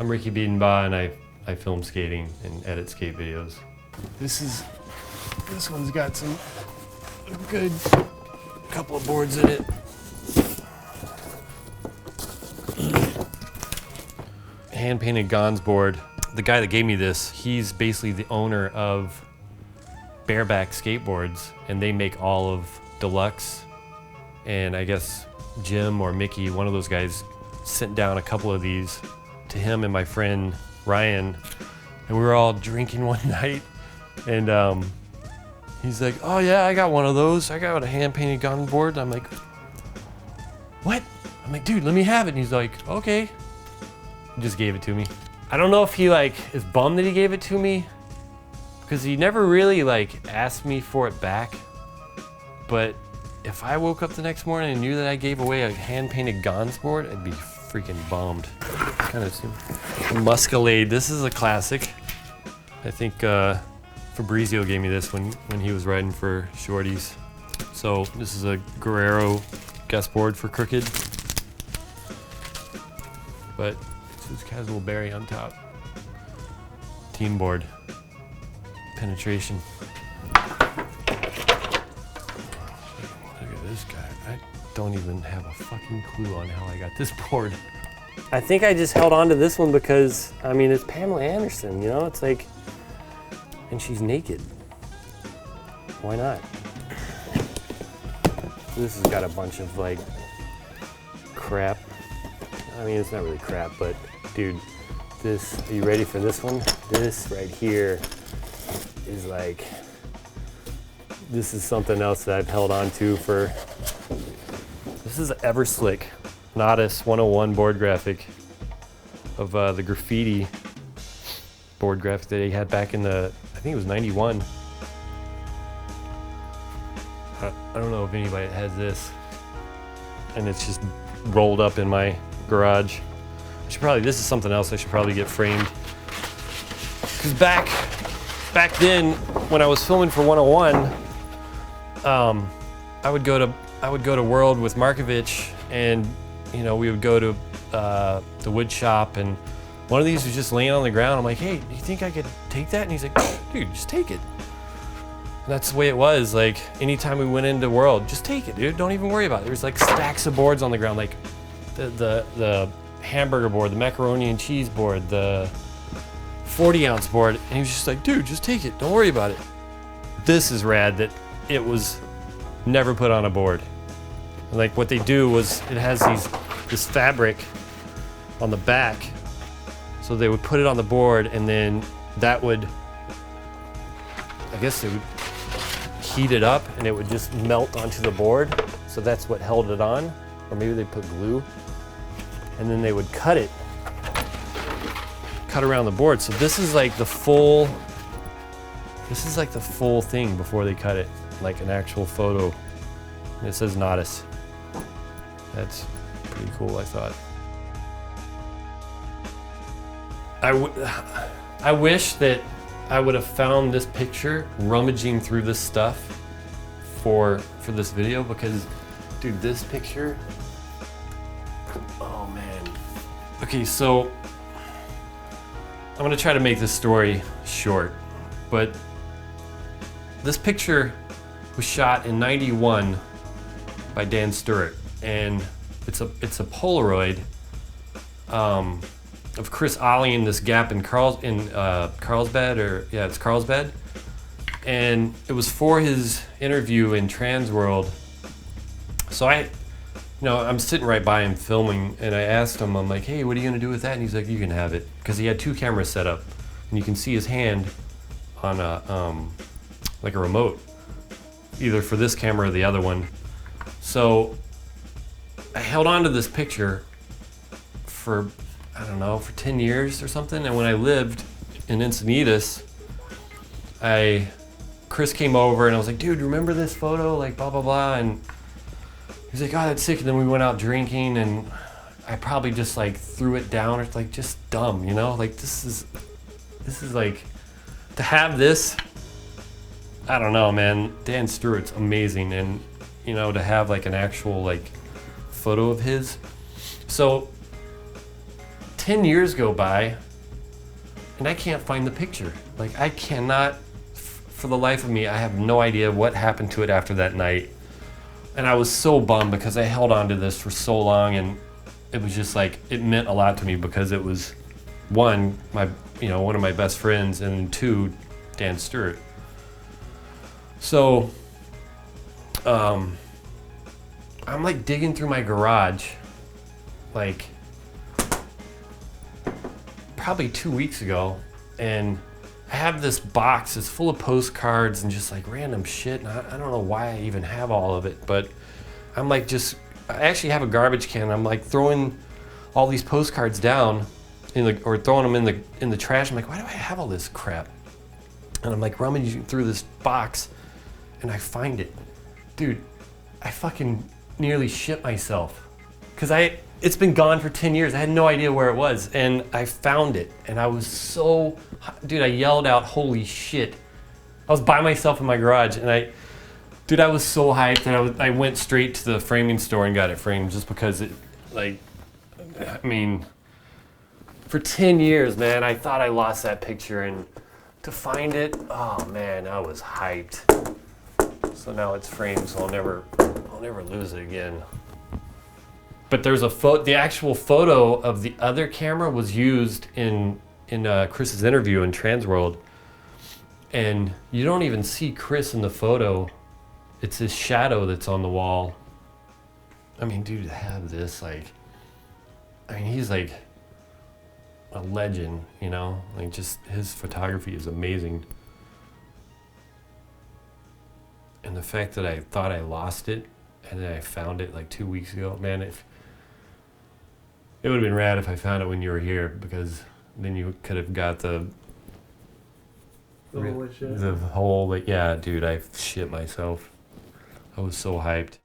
I'm Ricki Bedenbaugh, and I film skating and edit skate videos. This one's got some good couple of boards in it. Hand-painted Gons board. The guy that gave me this, he's basically the owner of Bareback Skateboards, and they make all of Deluxe. And I guess Jim or Mickey, one of those guys, sent down a couple of these to him and my friend Ryan, and we were all drinking one night, and he's like, "Oh yeah, I got one of those. I got a hand-painted gun board." I'm like, "What?" I'm like, "Dude, let me have it." And he's like, "Okay." He just gave it to me. I don't know if he is bummed that he gave it to me, because he never really asked me for it back. But if I woke up the next morning and knew that I gave away a hand-painted Gons board, I'd be freaking bummed. Kind of Muskalade. This is a classic. I think Fabrizio gave me this when he was riding for Shortys. So this is a Guerrero guest board for Krooked, but this has a little berry on top. Team board. Penetration. This guy, I don't even have a fucking clue on how I got this board. I think I just held on to this one because, I mean, it's Pamela Anderson, you know? It's like, and she's naked. Why not? This has got a bunch of crap. I mean, it's not really crap, but dude, this, are you ready for this one? This right here is this is something else that I've held on to for, this is Ever Slick Natas 101 board graphic of the graffiti board graphic that he had back in the, I think it was 91. I don't know if anybody has this, and it's just rolled up in my garage. I should probably, this is something else I should probably get framed. Because back then, when I was filming for 101, I would go to World with Markovich, and you know, we would go to the wood shop, and one of these was just laying on the ground. I'm like, "Hey, do you think I could take that?" And he's like, "Dude, just take it." And that's the way it was. Anytime we went into World, just take it, dude. Don't even worry about it. There's stacks of boards on the ground, the hamburger board, the macaroni and cheese board, the 40-ounce board, and he was just like, "Dude, just take it. Don't worry about it." This is rad that it was never put on a board. And what they do was, it has this fabric on the back, so they would put it on the board, and then that would, I guess they would heat it up, and it would just melt onto the board. So that's what held it on, or maybe they put glue, and then they would cut around the board. So this is the full thing before they cut it, like an actual photo. And it says Natas. That's pretty cool, I thought. I wish that I would have found this picture rummaging through this stuff for this video, because dude, this picture, oh man. Okay, so I'm gonna try to make this story short, but this picture was shot in '91 by Dan Sturt, and it's a Polaroid of Chris ollieing this gap in Carlsbad, or yeah, it's Carlsbad, and it was for his interview in Trans World. So I'm sitting right by him filming, and I asked him, I'm like, "Hey, what are you gonna do with that?" And he's like, "You can have it," because he had two cameras set up, and you can see his hand on a remote, either for this camera or the other one. So I held on to this picture for, I don't know, for 10 years or something. And when I lived in Encinitas, Kris came over, and I was like, "Dude, remember this photo? Blah, blah, blah." And he's like, "Oh, that's sick." And then we went out drinking, and I probably just threw it down. It's just dumb, you know? This is to have this, I don't know, man. Dan Sturt's amazing. And, you know, to have an actual photo of his. So 10 years go by, and I can't find the picture. Like, I cannot, for the life of me, I have no idea what happened to it after that night. And I was so bummed because I held on to this for so long, and it was just like, it meant a lot to me because it was, one, one of my best friends, and two, Dan Sturt. So, I'm like digging through my garage, like probably 2 weeks ago, and I have this box. It's full of postcards and just like random shit. And I don't know why I even have all of it, but I'm like I actually have a garbage can. I'm like throwing all these postcards down or throwing them in the trash. I'm like, why do I have all this crap? And I'm like rummaging through this box, and I find it. Dude, I fucking nearly shit myself. Cause it's been gone for 10 years. I had no idea where it was, and I found it, and I was so, dude, I yelled out, holy shit. I was by myself in my garage, and I was so hyped, and I went straight to the framing store and got it framed just because for 10 years, man, I thought I lost that picture, and to find it, oh man, I was hyped. So now it's framed, so I'll never lose it again. But there's the actual photo of the other camera was used in Kris's interview in Transworld, and you don't even see Kris in the photo. It's his shadow that's on the wall. I mean, dude, to have this, he's like a legend, you know? Like, just his photography is amazing. And the fact that I thought I lost it and then I found it like 2 weeks ago, man, it would have been rad if I found it when you were here, because then you could have got the whole, yeah, dude, I shit myself. I was so hyped.